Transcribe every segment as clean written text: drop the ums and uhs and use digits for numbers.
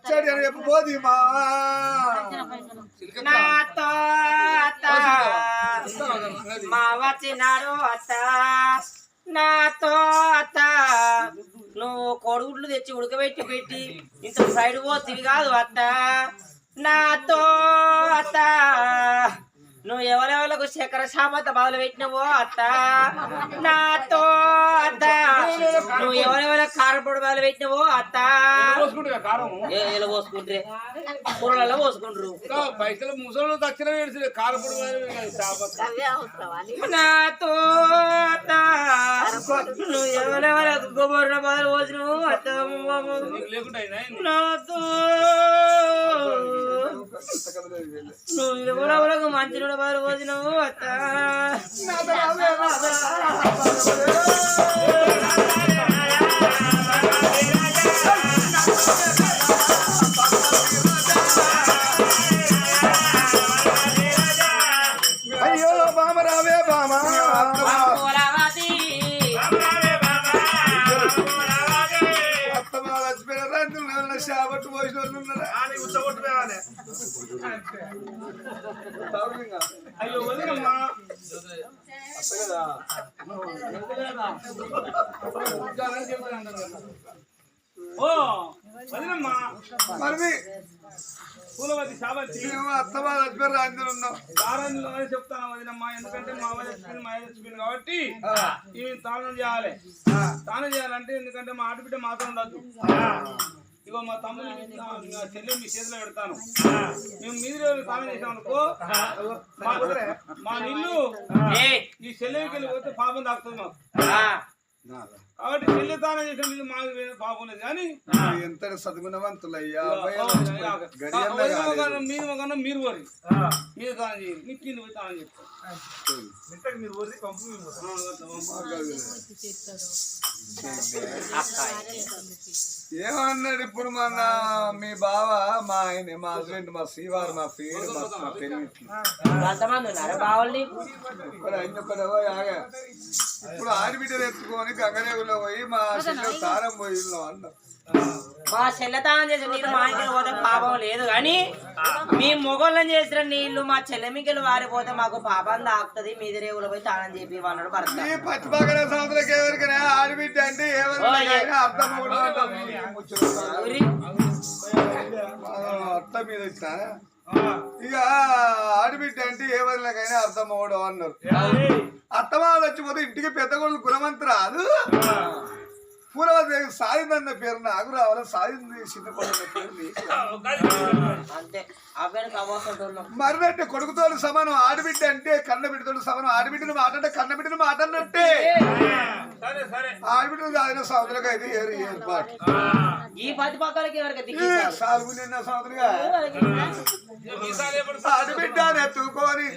చెడు అని చెప్పబోది మా నాతో అత్త మా వచ్చినాడు అత్త నాతో అత్త నువ్వు కొడుగుడ్లు తెచ్చి ఉడకబెట్టి ఇంత సైడ్ పోతివి కాదు అత్త నాతో అత్త నువ్వు ఎవరెవరికి చక్కెర సామత మొదలు పెట్టినవో అత్త నాతో అత్త నువ్వు ఎవరెవరికి కారపొడి మొదలు పెట్టినవో అత్త ఎలా పోసుకుంటే కూరలలో పోసుకుంటారు పైసలు ముసలు దక్షిణ నాతో అత్త నువ్వు ఎవరెవరికి గోబర్ర మొదలు పోసినవు అత్త నాతో నువ్వు ఎవరెవరికి మంచి బారు పోసినావు అత్త అయ్యో బామ రావే బామ శాబట్టు పోసిన వాళ్ళు ఉన్నారా అయ్యో వదినమ్మా ఓ వదినమ్మా మరి పూలవతి శాబత్తి అత్తమా లక్ష్మీ రాజులు ఉన్నాం దారాన్ని చెప్తాను వదినమ్మా ఎందుకంటే మా లక్ష్మి కాబట్టి ఇవి తానం చేయాలి తానం చేయాలంటే ఎందుకంటే మా ఆడబిడ్డ మాత్రం ఉండద్దు ఇగో మా తమ్ముడు చెల్లె మీ చేతిలో పెడతాను మేము మీరు తానం చేసాం అనుకో మా నిల్లు ఈ చెల్లెకి వెళ్ళి పోతే పాపం తాకుతుంది మాకు కాబట్టి చెల్లె తానం చేసిన నీళ్ళు మాకు పాపం లేదు కానీ ఎంత సద్గుణవంతులయ్యా మీరు కన్నా మీరు వరి మీరు తానం చేయాలి మీకు కింద పోయి తానం చెప్తారు మీరు వరి పంపు ఏమన్నాడు ఇప్పుడు మన మీ బావ మా ఆయన మా హస్బెండ్ మా శ్రీవారు మా పేరు మా పెరిగి ఇప్పుడు ఆడబిడ్డలు ఎత్తుకొని గంగరేవులో పోయి మా చెల్లె తారం పోయి అన్నారు మా చెల్లెతానం చేసిన నీళ్ళు మా ఇంటికి పోతే పాపం లేదు కానీ మీ మొగోళ్ళని చేసిన నీళ్లు మా చెల్లెమికలు వారిపోతే మాకు పాపం తాకుతుంది మీది రేవులో పోయి తానం చెప్పి అన్నాడు భర్త పచ్చిపక్కన సంవత్సరాలకి ఎవరికైనా ఆడబిడ్డ అంటే అర్థం అత్త మీద ఇచ్చిన ఇక ఆడబిడ్డ అంటే ఎవరికైనా అర్థం అవ్వడం అన్నారు అత్తమాలు వచ్చిపోతే ఇంటికి పెద్ద కొడుకు గుణవంతు రాదు పూర్వదేవి సాయిందన్న పేరు నాకు రావాలి సాయింది చిన్నకొండ పేరు మరినంటే కొడుకుతో సమానం ఆడబిడ్డ అంటే కన్నబిడ్డతో సమానం ఆడబిడ్డను మాట అంటే కన్నబిడ్డను మాట అన్నట్టే ఆడబిడ్డలు సాగిన సంవత్సరాలు అయితే ఏర్పాటు ఈ పది పక్కలకి సాగు నిన్న సంవత్సరంగా ఆడబిడ్డ ఎత్తుకొని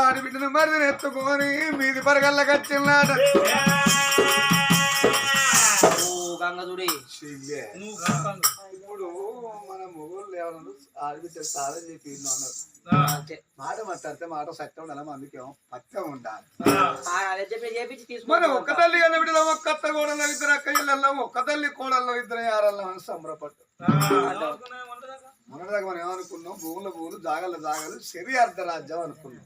ఆడబిడ్డను మరి ఎత్తుకొని మీది పరగల్ల కచ్చిన్నాడు ఇప్పుడు మన మొగోళ్ళు ఎవరు ఆడబిడ్డ సాధన చెప్పి అన్నారు మాట మాట్లాడితే మాట సత్యం ఉండాలి అందుకేమో పత్యం ఉండాలి మనం ఒక్క తల్లి కన్నా బిడ్డలో ఒక్క అత్త కోడల్లో ఇద్దరు అక్క ఇళ్ళల్లో ఒక్క తల్లి కోడల్లో ఇద్దరు యారల్లో అని సంబరపడ్డాం మొన్నటిదాకా మనం ఏమనుకున్నాం భూముల భూములు జాగల జాగలు శరీ అర్ధరాజ్యం అనుకున్నాం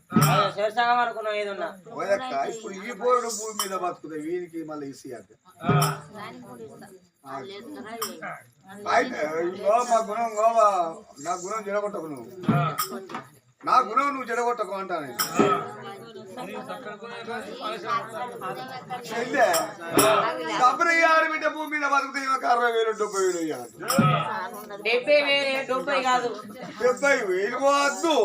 ఇప్పుడు ఈ పోరుడు భూమి మీద బతుకుతాయి వీరికి మళ్ళీ ఈసీ అర్థం మా గుణం నా గుణం చెడగొట్టకు నువ్వు నా గుణం నువ్వు చెడగొట్టకు అంటాను ఆడబిడ్డ భూమి మీద బతుకుతాయి 60,000 70,000 వద్దు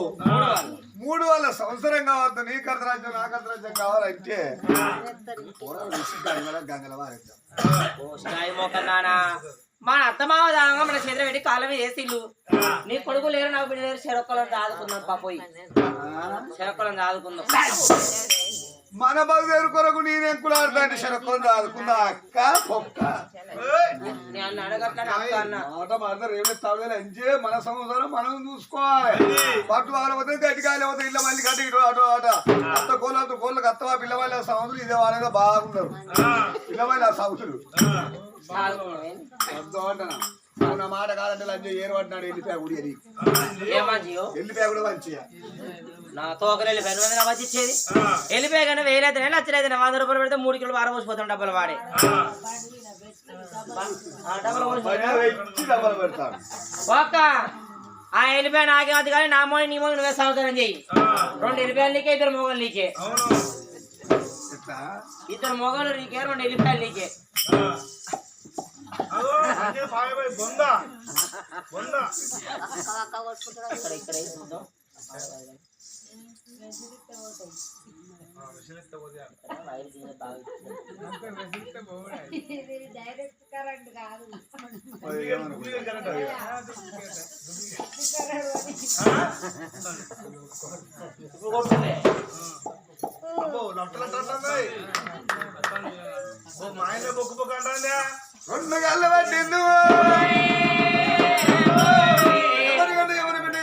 3 సంవత్సరం కావద్దు నీకు అర్ధరాజ్యం నాకు అర్ధరాజ్యం కావాలంటే గంగల వారేద్దాం మన అత్తమావ దాగా మన చేతులు పెట్టి కాళ్ళ మీద వేసిల్లు నీ కొడుకు లేరు నాకు బిడ్డ లేరు చెరొక్కలను దాదుకుందాం పాపోయి చెరొక్కలను దాదుకుందాం మన బదులు కొరకు నేనెంకులు ఆడతాండి శరక్కలు దాదుకుందా అక్క పొక్క నేను అడగట్లా అక్క అన్న మాట మాట్లాడు రేపు తవ్వేలు ఎంజే మన సంవత్సరం మనం చూసుకోవాలి పట్టు వాళ్ళ గట్టికాయలు అవుతాయి ఇళ్ళ మళ్ళీ గట్టి ఇటు అటు అట అత్త కోళ్ళకు అత్తవా పిల్లవాళ్ళ సంవత్సరం ఇదే వాళ్ళేదో బాగున్నారు పిల్లవాళ్ళ సంవత్సరం అంటనా నా మాట కాదంటే లంచ ఏరు పట్టినాడు వెళ్ళిపోయా గుడి అది వెళ్ళిపోయా కూడా మంచిగా నా తోకలు వెళ్ళిపోయారు మంచి ఇచ్చేది వెళ్ళిపోయా కానీ వేలైతే లచ్చలేదు 100 రూపాయలు పెడితే 3 కిలో వారం పోసిపోతాం డబ్బులు వాడే డబ్బులు పెడతాడు ఒక్క ఆ వెళ్ళిపోయా నాకే అది కానీ నా మోని నీ మోని నువ్వే సంవత్సరం చెయ్యి 2 వెళ్ళిపోయాలు నీకే 2 మొగలు నీకే 2 మొగలు నీకే 2 వెళ్ళిపోయాలు నీకే డైరెక్ట్ కరెంట్ కాదు మా ఆయన బొక్కు బొక్క అంటా 2 గల్ల పట్టింది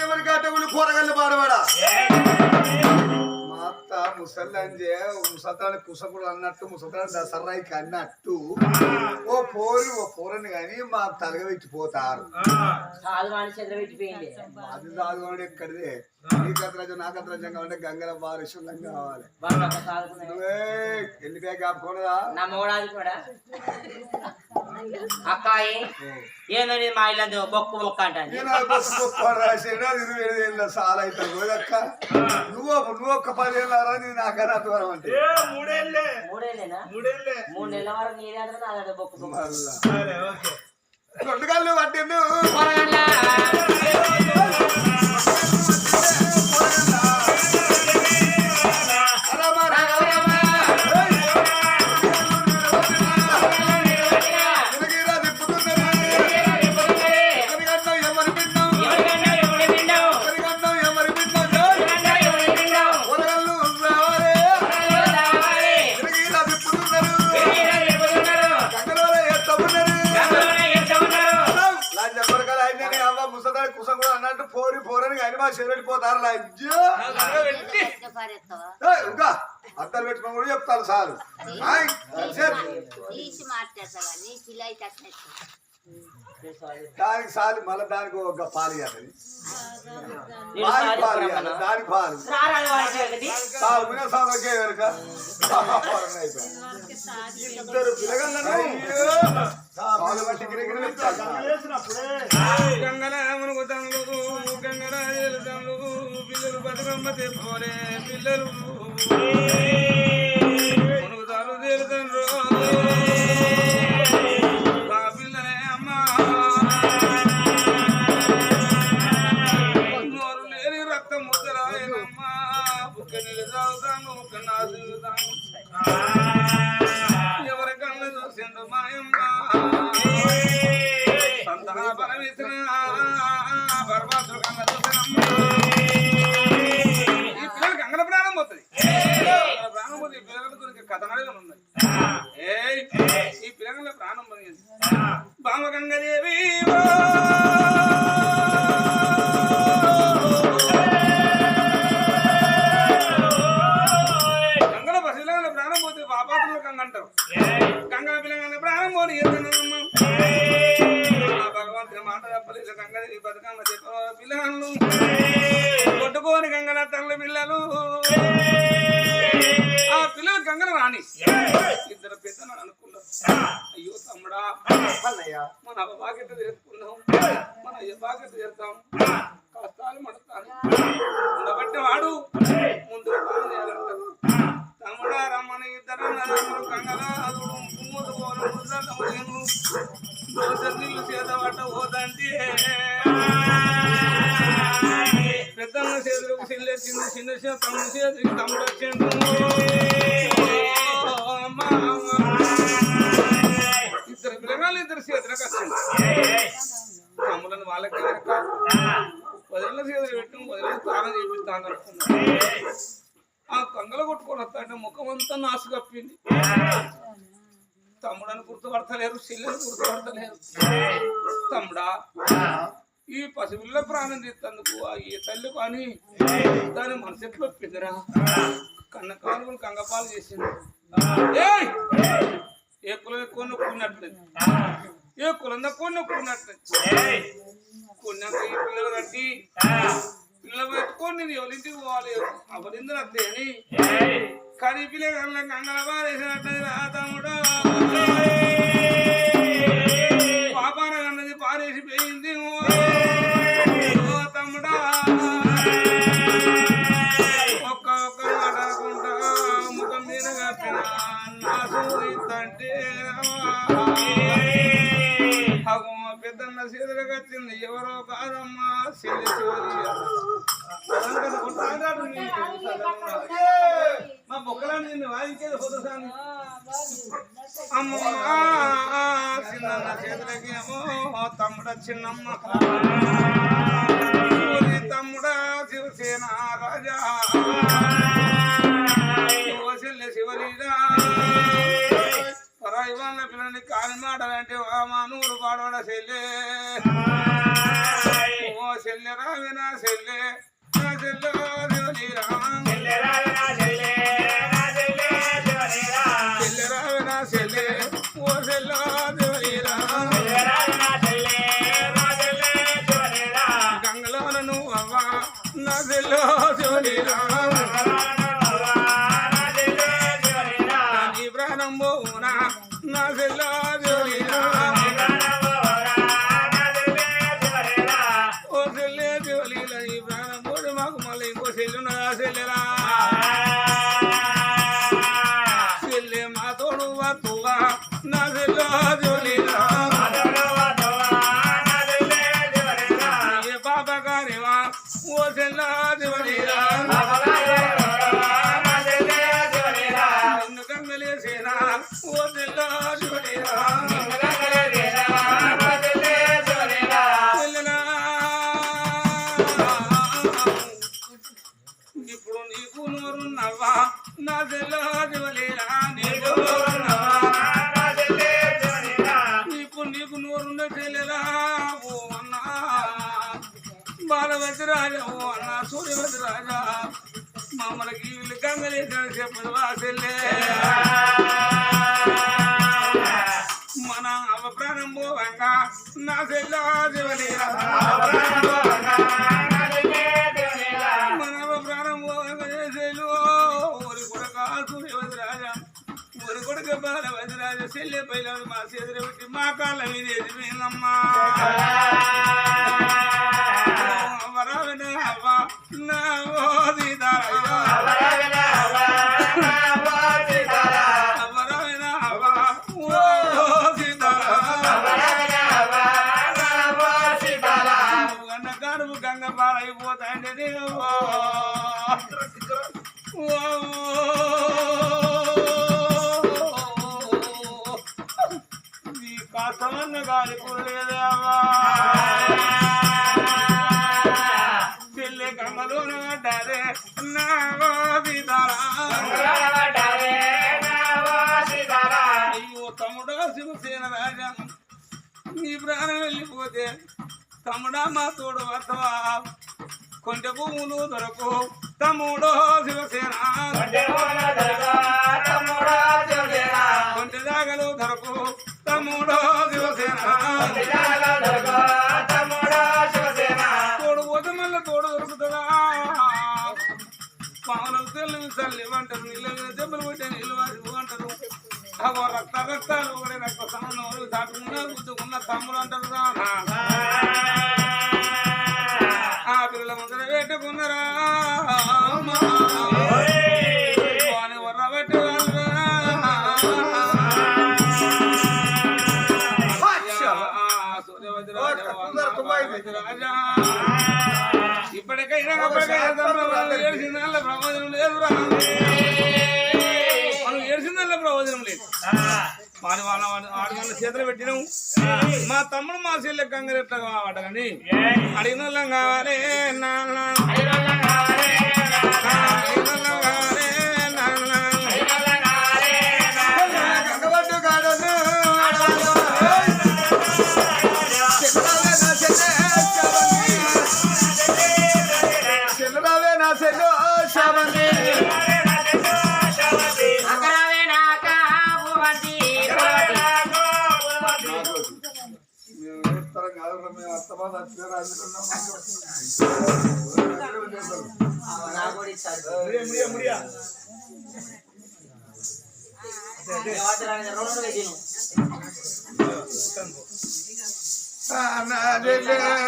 ఎవరి కాటగులు కూరగల్లు పాడవాడా మా అత్త ముసల్లంజే ముసతాన్ని కుసకుడు అన్నట్టు ముసతాన్ని దసరాయికి అన్నట్టు ఓ పోరని కానీ మా తలగబెట్టిపోతారు అది దాదుకోండి ఎక్కడిదే నీ కత్రాజం నా కత్రాజం కావాలంటే గంగల పారిశుద్ధం కావాలి నువ్వే వెళ్ళిపోయా కాపుకోనదా నా మోడాది కూడా అక్కాయి ఏందని మా ఇల్లు బొక్కు బొక్క అంటే చాలా అవుతుంది అక్క నువ్వు ఒక్క 10 ఏళ్ళ నేను నాకన్నా దూరం అంటే 3 నెలల వరకు నీదే నాదే బొక్కు బొక్క 2 గల్లు పట్టిండు అన్నట్టు పోరని కానీ మా చెల్లెడిపోతారు ఇంకా అద్దరు పెట్టుకుని కూడా చెప్తాను సార్ దానికి సాలి మళ్ళీ దానికి ఒక పాలు ఇవ్వాలి దానికి పాలు సాలు మీద సాగే కనుక ఇద్దరు పిల్లగలను పాలు బట్టి గిరిగిరి గంగరామును తండ్రులు గంగరాజులు తండ్రులు పిల్లలు బతుకమ్మ తెప్పోలే పిల్లలు మునుగుతారు తేలుతండ్రు ఆ పిల్లలే అమ్మా నోరు లేని రక్తం ముద్దరాయనమ్మా బుక్క నీళ్ళు తాగుతాను బుక్క నాదుతాను ఎవరి కళ్ళు చూసిండు మాయమ్మ సంతాన పరమేశ్వర పరమాత్మ కన్న చూసినమ్మా ఈ పిల్లలకి అంగన ప్రాణం పోతుంది ప్రాణం పోతే ఈ పిల్లల గురించి కథ నడగా ఉన్నది ఈ పిల్లల ప్రాణం పోయింది బామ గంగదేవి గంగల పసిపిల్లల ప్రాణం పోతే పాపాత్రులు గంగ అంటారు గంగల పిల్లల ప్రాణం పోని ఏదన్నా భగవంతుని మాట చెప్పలేదు గంగదేవి బతుకమ్మ చెప్ప పిల్లలు కొట్టుకోని గంగల తల్లి పిల్లలు ఆ పిల్లలు గంగలు రాని ఇద్దరు పెద్దలు అనుకున్నారు అయ్యో తమ్ముడా మన అవ్వ బాకెట్ చేసుకున్నాం మన అయ్య బాకెట్ చేస్తాం కష్టాలు మడతాను ఉండబట్టి వాడు ముందు చేయాలంటారు తమ్ముడా రమ్మని ఇద్దరు గంగల మూడు పోను నీళ్ళు చేత పట్ట పోదంటే పెద్దన్న చేతులకు చెల్లెచ్చింది చిన్న తమ్ముడు చేతికి తమ్ముడు వచ్చిండు ఇద్దరు పిల్లగా కంకణాలు ఇద్దరు చేతులకు వచ్చింది తమ్ములను వాళ్ళకి వదిలిన చేతులు పెట్టుకుని వదిలిన తానం చేపిస్తాను అనుకున్నాను ఆ కంగలు కొట్టుకొని వస్తాంటే ముఖం అంతా నాసు కప్పింది తమ్ముడని గుర్తుపడతలేరు చెల్లెని గుర్తుపడతలేరు తమ్ముడా ఈ పసిపిల్ల ప్రాణం తీస్తందుకు ఈ తల్లి పని దాని మనసు ఎట్లా ఒప్పిందిరా కన్న కాలువలు కంగపాలు చేసింది ఏ కులం ఎక్కువ నొక్కున్నట్లేదు ఏ కులం తక్కువ నొక్కున్నట్లేదు కొన్నాక ఈ పిల్లలు కట్టి పిల్లలు పెట్టుకొని నేను ఎవరింటికి పోవాలి అవరింది అత్తే అని కానీ పిల్లల కంగల పారేసినట్టు తమ్ముడు పాపాన అన్నది పారేసి పోయింది తమ్ముడా ఒక్క మాట్లాడుకుంటా ముఖం మీద కప్పిన నాసుంటే పెద్దన్న చేతులకు వచ్చింది ఎవరో కాదమ్మా చెల్లి మా బొక్కలాంటి నిన్ను వాయించేది పొద్దుసాని అమ్మమ్మా చిన్నన్న చేతులకి ఏమో తమ్ముడ చిన్నమ్మ తమ్ముడా శివసేన రాజా చెల్లె శివలీలా పరాయి వాళ్ళ పిల్లల్ని కాని మాటలంటే మా నూరు పాడవాడ చెల్లె ఓ చెల్లె రావినా చెల్లె నా చెల్లె శివలీలా చెల్లె రావినా చెల్లె ఓ చెల్లె శివలీలా గంగలోన నువ్వు అవ్వ నా చెల్లె శివలీలా నీ ప్రాణం పోవునా నా చెల్లె శివలీలా ఓ చెల్లె శివలీల ఈ ప్రాణం పోడు మాకు మళ్ళీ ఇంకో చెల్లున్నా చెల్లెలా చెల్లె మా తోడు వత్తువా నా చెల్లె శివలీలా ఏ పాప కానివా ఓ చెల్లె శివలీలా నిన్ను కంగలేసేనా ఓ చెల్లె శివలీలా ఇప్పుడు నీకు నోరున్నవా నా చెల్లె శివలీలా ఇప్పుడు నీకు నోరున్న చెల్లెలా ఓ అన్నా బాలవతి రాజా ఓ అన్నా సూర్యవతి రాజా మమ్మల్కి వీళ్ళు గంగలేసాడు చెప్పదు వా చెల్లె మన అవ ప్రాణం పోవంగా నా చెల్లె శివలీలా మన అవ ప్రాణం పోవంగా చేసేలు ఊరి కొడక సూర్యవతి రాజా ఊరి కొడుక బాలవతి రాజా చెల్లె పైలాడు మా చేతులు పెట్టి మా కాళ్ళ మీద ఎదిరిపోయిందమ్మా వరావిన అవ్వ నా ఓ సీతారా వరావిన అవ్వ ఓ సీతారా గన్న కడుపు గంగ పాలైపోతాంటే నీ కాస్తమన్న గాలి కూడలేదేవా చెల్లె గంగలోన పడ్డారే నా సీతారా అయ్యో తమ్ముడా శివసేన రాజా నీ ప్రాణం వెళ్ళిపోతే తమ్ముడా మా తోడు వస్తవా కొంచె భూములు దొరకు తమ్ముడో శివసేన కొంచె జాగలు దొరకు తమ్ముడో శివసేన తోడు పోతే మళ్ళీ తోడు దొరుకుతుందా పావులకు తెల్లు తల్లి అంటారు నీళ్ళ మీద దెబ్బలు కొట్టే నీళ్ళు వారి అంటారు అగో రక్తాలు కూడా రక్త సంబంధం దాటుకున్నా గుద్దుకున్న తమ్ముడు అంటారు ఆ పిల్లల ముందర పెట్టుకున్నారా వర్ర పెట్టి రాజా ఇప్పటికైనా ఏడ్చిందల్ల ప్రయోజనం లేదు మనం ఏడ్చిందల్ల ప్రయోజనం లేదు వాళ్ళ చేతులు పెట్టినాం. మా తమ్ముడు మా చెల్లె కంగరెట్లా కావాట కానీ అడిగిన వాళ్ళం కావాలి నాన్న.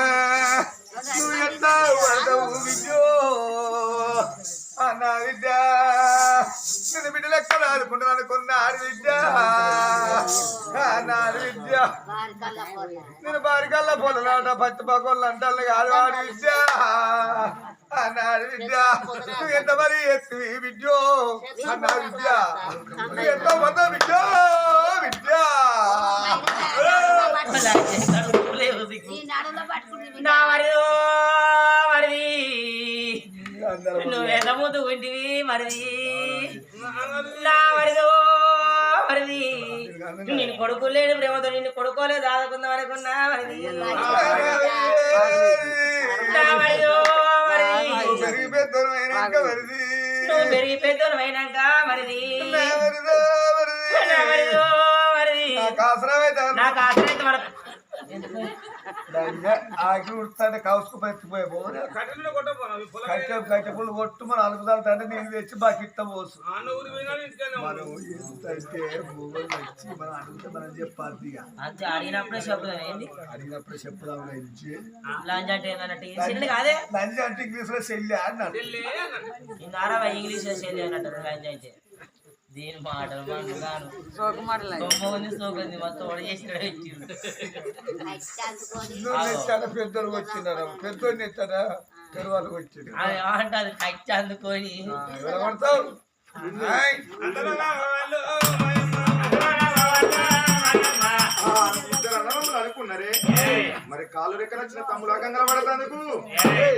నువ్వు ఎంత పడతావు విద్యో అన్న విద్య నేను బిడ్డ లెక్క ఆడుకుంటున్నాను కొన్న ఆడి విద్య నాడు విద్య నేను బారికల్లా పొలలాట పచ్చి పకోళ్ళు అంటాను కాదు ఆడి విద్య అన్నాడు విద్య నువ్వు ఎంత మరి ఎత్తువి విద్యో అన్నా విద్య నువ్వు ఎంత మొత్త విద్యో విద్య నువ్వెంత ముందు ఉంటివి మరిది నా మరిదో మరిది నేను కొడుకోలేడు ప్రేమతో నిన్ను కొడుకోలేదు ఆదుకుందాం అనుకున్నా మరిది నా మరిదో మరిది నువ్వు పెరిగి పెద్దోను అయినాక మరిది మరిదో మరిది నాకు ఆశ్రయిత మన ఆకి ఉడుతాంటే కౌసుకు పెట్టిపోయే కట్టె పుల్లు కొట్టు మన అలుగుదాలు తండ్రి నీళ్ళు తెచ్చి బకెట్ పోసు మనం ఎంతంటే భూములు తెచ్చి మనం అడిగితే మనం చెప్పాలి అడిగినప్పుడే చెప్తాం ఏంటి అడిగినప్పుడు చెప్పుదాం లంచ్ అంటే కాదే లంచ్ అంటే ఇంగ్లీష్ లో చెల్లి అన్నాడు ఇంగ్లీష్ లో చెల్లి అన్నట్టు లంచ్ అయితే దీని మాటలు మాటలు సోకుంది మొత్తం పెద్దలు వచ్చినారా పెద్దోళ్ళు ఎత్తారా పెద్దవాళ్ళు వచ్చింది అంటారు కచ్చి అందుకొని పడతావు అనుకున్నారే మరి కాలు రెక్కలు వచ్చిన తమ్ముడు గంగల పడతాందుకు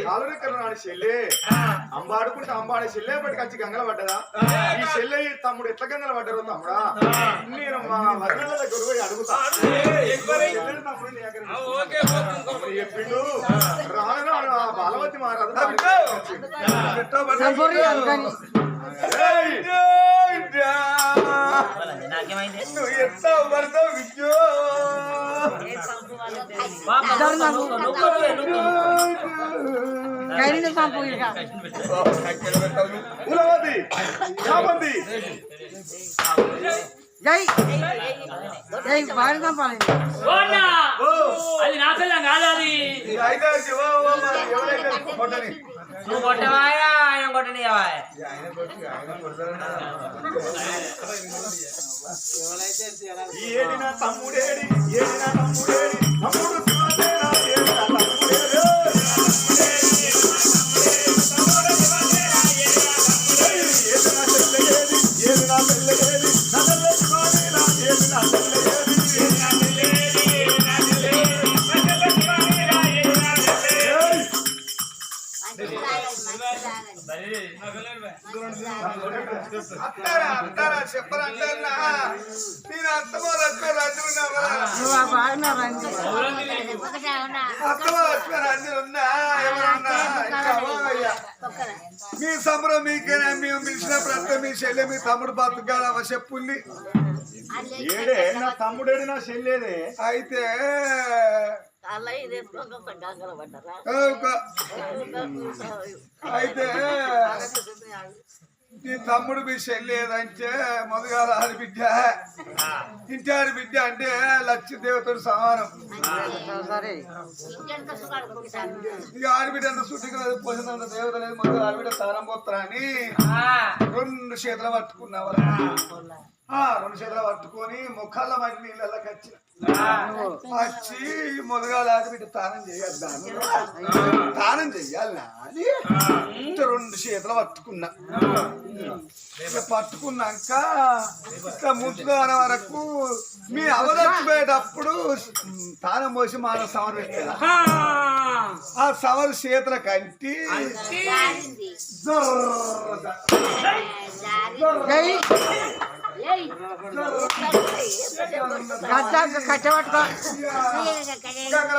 కాలు రెక్కలు నాడు చెల్లె అంబ ఆడుకుంటే అంబ ఆడే చెల్లె పట్టుకు వచ్చి గంగల పడ్డదా ఈ చెల్లె ఈ తమ్ముడు ఎట్లా గంగల పడ్డారు తమ్ముడా నేను మా వర్ణల దగ్గర పోయి అడుగుతా చెప్పిండు రాను బాలవతి మారాదు నువ్వు ఎంత పడతావు విద్యో అది నా పిల్ల కాదు అది నువ్వు కొట్టవాయా ఆయన కొట్టనియవా ఏడినా తమ్ముడేడి ఏడినా తమ్ముడేడి తమ్ముడు అంటారా చెప్పరంటారా నేను అత్తమా లక్ష్మ రంజున్నావా అత్తమా లక్ష్మ రంజున్నా ఎవరన్నా మీ సంబరం మీకేనా మేము పిలిచిన ప్రతి మీ చెల్లె మీ తమ్ముడు బతుకాల చెప్పుల్ని ఏడే నా తమ్ముడేడి నా చెల్లేదే అయితే అయితే నీ తమ్ముడు మీ చెల్లేదంటే మొదగా ఆడబిడ్డ ఇంటి ఆడబిడ్డ అంటే లక్ష్మీ దేవతడు సమానం ఇక ఆడబిడ్డ అంత సుట్టిగా పోసినంత దేవత లేదు మొదలు ఆడబిడ్డ తారం పోతారా అని 2 చేతులు పట్టుకున్నావు రెండు చేతులు పట్టుకొని ముఖాల మట్టి నీళ్ళకి వచ్చి మొదగాలాది వీటి తానం చేయొద్దాను తానం చెయ్యాలి అని రెండు చేతులు పట్టుకున్నా పట్టుకున్నాక ఇట్లా ముద్దుగాన వరకు మీ అవదచ్చిపోయేటప్పుడు తానం పోసి మన సమర్ పెట్టారు ఆ సమర్ చేతుల కంటి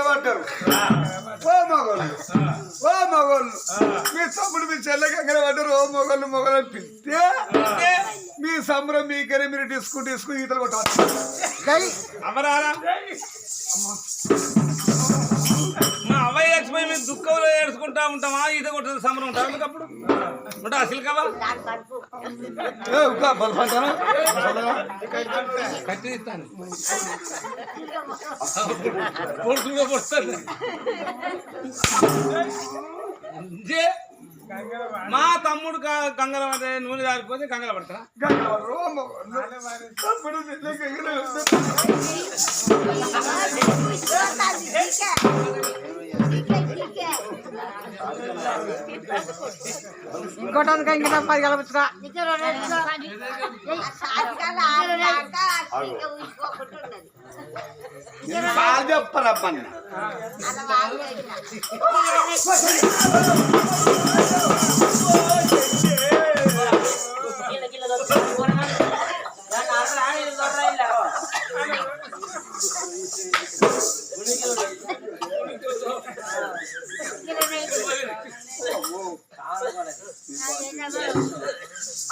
పట్టారు ఓ మొగోళ్ళు మీ తమ్ముడు మీ చెల్లె కంగర పడ్డారు ఓ మొగోళ్ళు మొగలు పిలిస్తే మీ సంబరం మీకనే మీరు డిస్కు ఈతలు కొట్టవచ్చు మా అవ్వయ్య చచ్చిపోయి మేము దుఃఖంలో ఏడుచుకుంటా ఉంటామా ఈత కొట్టే సంబరం ఉంటాం అప్పుడు ఉంటా అసలు కావా కట్టి ఇస్తాను పొడుచుగా పొడుస్తాను మా తమ్ముడు కంగల పడితే నూనె దారిపోతే కంగల పడతా ఇంకోటానికి ఇంకా 10 కలపచ్చురా చెప్పరప్పన్న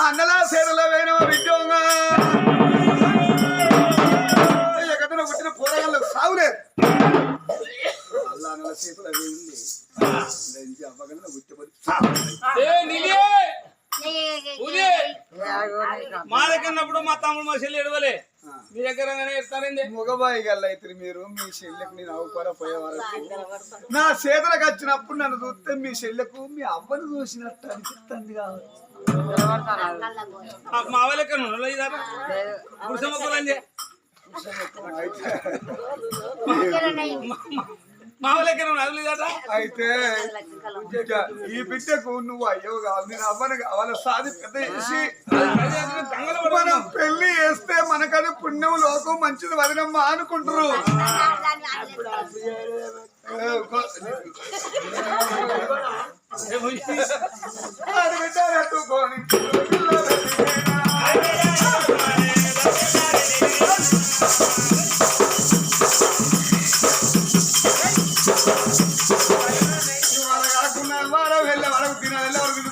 అన్నలా సేనలో వేయన విద్యోగా ఎక్కడ పుట్టిన పోరాగాళ్ళకు సాగులేదు అల్లా అన్నల చేతులు అవి ఉంది అవ్వగల గుర్తుపడి మా దగ్గరప్పుడు మా తమ్ముడు మా చెల్లి ఎడవలే మీ దగ్గర ఎడతారండి మగబాయి గల్ల అయితే మీరు మీ చెల్లెకు నేను అవ్వకూర పోయే వరకు నా చేతులకు వచ్చినప్పుడు నన్ను చూస్తే మీ చెల్లెకు మీ అవ్వను చూసినట్టు అనిపిస్తుంది కావాలి మా అవ్వ లెక్క పురుషమ్మకులండి అయితే ఈ బిడ్డకు నువ్వు అయ్యవు కావాలి నేను అవ్వను కావాలి సాది పెద్ద చేసి మనం పెళ్లి చేస్తే మనకని పుణ్యం లోకం మంచిది వదినమ్మా అనుకుంటారు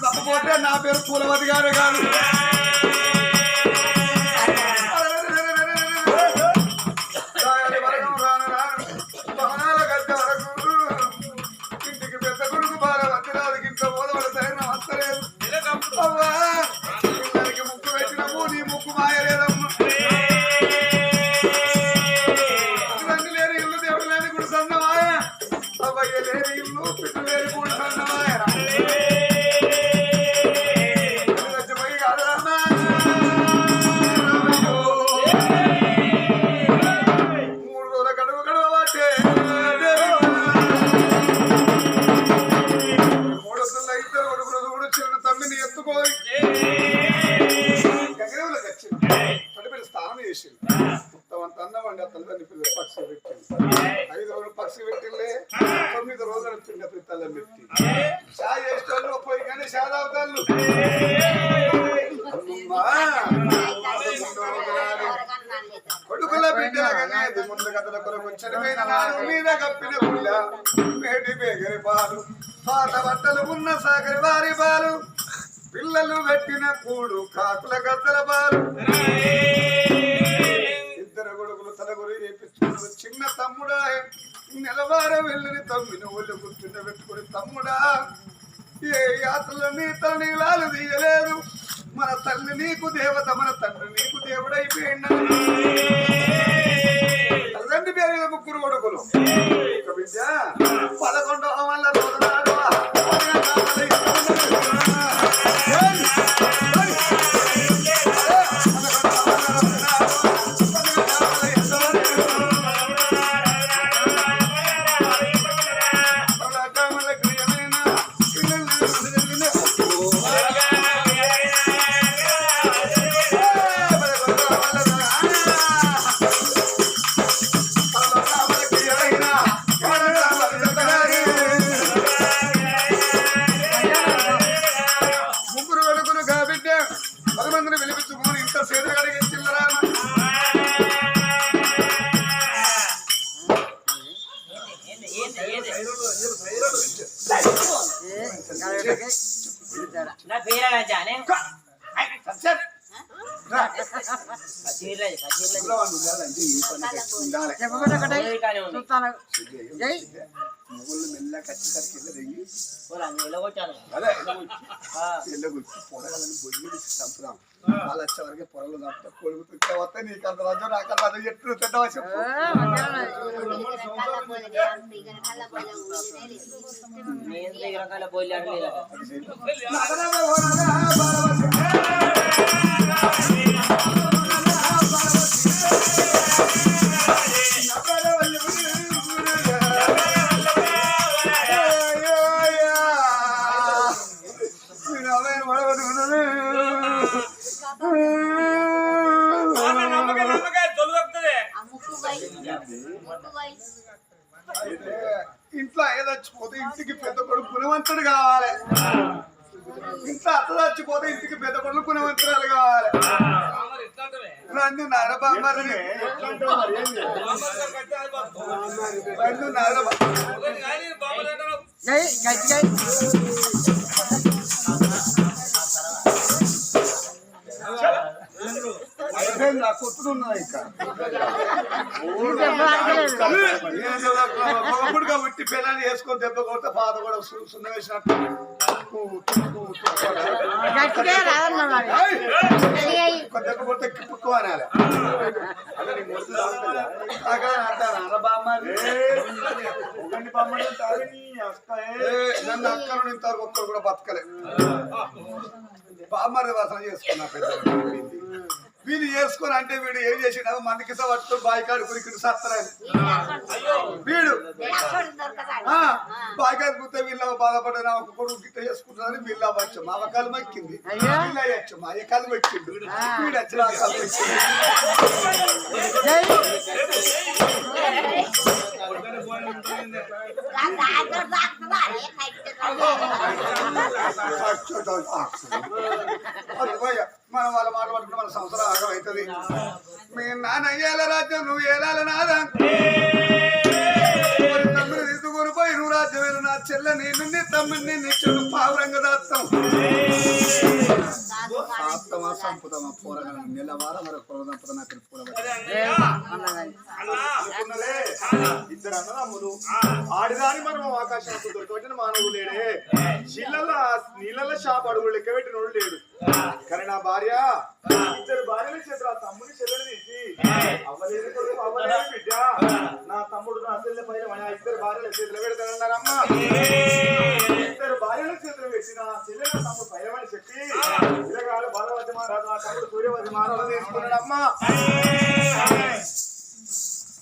తప్పపోతే నా పేరు పూలవతి గారు కాదు గడ్డ వరకు ఇంటికి పెద్ద కొడుకు బాలవతి రాదుకి ఇంట్లో ఓదవడతాయి నా వస్తలేదు అవ్వా పిల్లలకి ముక్కు పెట్టినము నీ ముక్కు మాయలేదమ్మా తండ్రి లేని ఇల్లు దేవుడు లేని గుడి సన్నమాయ అవ్వయ్య లేని ఇల్లు పిట్టు లేని గుడి సన్నమాయ కొడుకుల బిడ్డలకనేది ముందు కథల కొరకు చనిపోయిన నాడు మీద కప్పిన పుల్ల మేటి బేగరి పాలు పాత బట్టలు ఉన్న సాగరి వారి పాలు పిల్లలు పెట్టిన కూడు కాకుల గద్దల పాలు ఇద్దరు కొడుకులు తల గురి చేపించుకున్నారు చిన్న తమ్ముడా నెలవార వెళ్ళని తమ్మిని ఒళ్ళు కూర్చుని పెట్టుకుని తమ్ముడా ఏ యాత్రలని తన నీలాలు తీయలేదు మన తల్లి నీకు దేవత మన తండ్రి నీకు దేవుడైపోయింది తల్లిదండ్రి పేరు ముగ్గురు కొడుకులు బిడ్డ 11వ వల్ల రోజునాడు 10 మందిని పిలిపించుకొని ఇంత చేతులు కడిగి చిల్లరా నా పేరు జానే మొగుళ్ళు మెల్ల కచ్చి కచ్చి దిగి పొరగలను బొయ్యి చంపుదాం వాళ్ళు వచ్చే వరకు పొరలు చంపుతా కొడుకు వస్తే నీకు అంత రాజు నాకు అంత రాజు ఎప్పుడు తింటావా చెప్పు రకాల పోయిలు ఇంట్లో ఏదచ్చిపోతే ఇంటికి పెద్ద కొడుకు గుణవంతుడు కావాలి ఇంట్లో అత్త చచ్చిపోతే ఇంటికి పెద్ద కొడుకు గుణవంతురాలు కావాలి రండి నరబామ్మని రండి నరబా కొట్టుకున్నా ఇంకా ఒకప్పుడుగా ఉట్టి పిల్లని వేసుకొని దెబ్బ కొడితే పాత కూడా సున్న వేసినట్టు దెబ్బ కొడితే పుక్కు అనాలి నన్ను అక్కను ఇంతవరకు ఒక్కరు కూడా బతకలే బామ్మరి వాసన చేసుకున్నా పెద్ద వీళ్ళు చేసుకొని అంటే వీడు ఏం చేసినా మనకి పట్టుకొని బాయికాడు కురికి సత్తరాని వీడు బాయికాడు కుతే వీళ్ళ బాధపడిన ఒక కొడుకు గిట్ట చేసుకుంటారని వీళ్ళ వచ్చు మా కాలు మక్కింది వీళ్ళ అయ్యచ్చు మా ఏ కాలు మక్కిండు వీడు వచ్చి నా కాలు మక్కింది మనం వాళ్ళ మాట పట్టుకుని మన సంవత్సరం ఆగం అవుతుంది మీ నాన్న ఏల రాజ్యం నువ్వు ఏలాల నాదా తమ్ముడు తీసుకొని పోయి నువ్వు రాజ్యం వేలు నా చెల్లె నేను తమ్ముడిని నీ చెడు పావురంగ దాస్తాం సంపుతామా పోరగా నెల వారం వరకు పొరదంపుతా నాకు ఇద్దరు అన్నదమ్ములు ఆడిదాని మనం ఆకాశానికి దొరకబెట్టిన మానవుడు లేడే నీళ్ళ షాప్ అడుగులు లెక్క పెట్టినోడు లేడు కానీ నా భార్య ఇద్దరు భార్యల చేతులు ఆ తమ్ముడి చెల్లెలు తీసి అవ్వలేదు కొడుకు అవ్వలేదు బిడ్డ నా తమ్ముడు నా చెల్లె పైన ఇద్దరు భార్యల చేతులు పెడతానన్నారమ్మా ఇద్దరు భార్యల చేతులు పెట్టి నా చెల్లె నా తమ్ముడు పైరమని చెప్పి పిల్లగాడు బాలవతి మహారాజు నా తమ్ముడు సూర్యవతి మహారాజు తీసుకున్నాడమ్మా